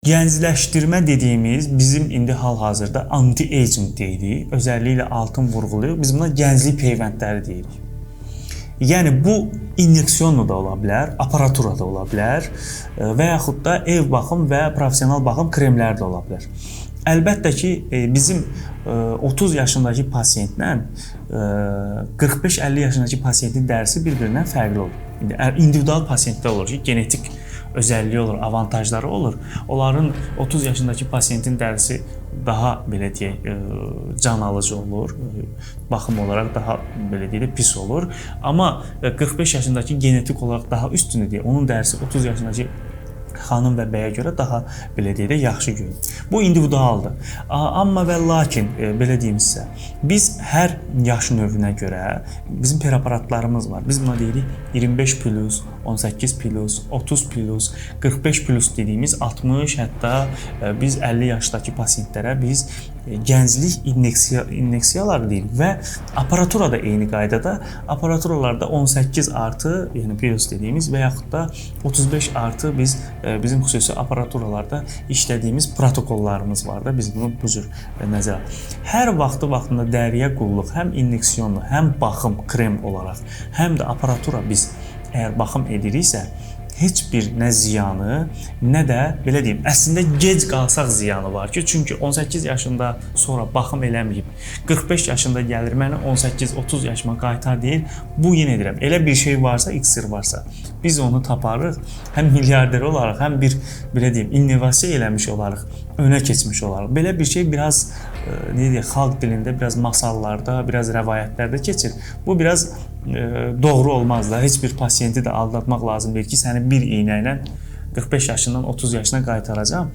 Gəncləşdirmə dediyimiz bizim indi hal-hazırda anti-aging deyirik. Özəlliklə altın vurğuluyor. Biz buna gənclik peyvəndləri deyirik. Yəni bu inyeksiyonlu da ola bilər, aparatura da ola bilər və yaxud da ev baxım və professional baxım kremləri də ola bilər. Əlbəttə ki, bizim 30 yaşındakı pasiyentlə 45-50 yaşındakı pasiyentin dərisi bir-birindən fərqli olur. İndividual pasiyentdə olur ki, genetik özəlliyi olur, avantajları olur. Onların 30 yaşındakı pasiyentin dərisi daha belə deyək, can alıcı olur. Baxım olaraq daha belə deyək, pis olur. Amma 45 yaşındakı genetik olaraq daha üstündür. Onun dərisi 30 yaşındakı xanım və bəyə görə daha belə deyək də yaxşı görünür. Bu individualdır. Amma və lakin belə deyim sizə, biz hər yaş növünə görə bizim preparatlarımız var. Biz buna deyirik 25+, 18+, 30+, 45+ dediyimiz 60, hətta biz 50 yaşdakı pasiyentlərə biz gənclik inyeksiyaları deyirik və aparatura da eyni qaydada. Aparaturalarda 18 artı, yəni plus dediyimiz və yaxud da 35 artı biz bizim xüsusi aparaturalarda işlədiyimiz protokollarımız var da, biz bunu bu cür nəzərə alırıq. Hər vaxtında dəriyə qulluq, həm inyeksiyonlu, həm baxım krem olaraq, həm də aparatura biz əgər baxım ediriksə, heç bir nə ziyanı, nə də belə deyim, əslində gec qalsaq ziyanı var ki, çünki 18 yaşında sonra baxım eləməyib, 45 yaşında gəlir mənə 18-30 yaşıma qaytar deyil, bu yenə edirəm. Elə bir şey varsa, iksir varsa, biz onu taparıq, həm milyarder olaraq, həm bir belə deyim, innovasiya eləmiş olarıq, önə keçmiş olarıq. Belə bir şey biraz xalq dilində, biraz masallarda, biraz rəvayətlərdə keçir. Bu biraz doğru olmaz da. Heç bir pasiyenti də aldatmaq lazım deyil ki, səni bir iynə ilə 45 yaşından 30 yaşına qaytaracağam.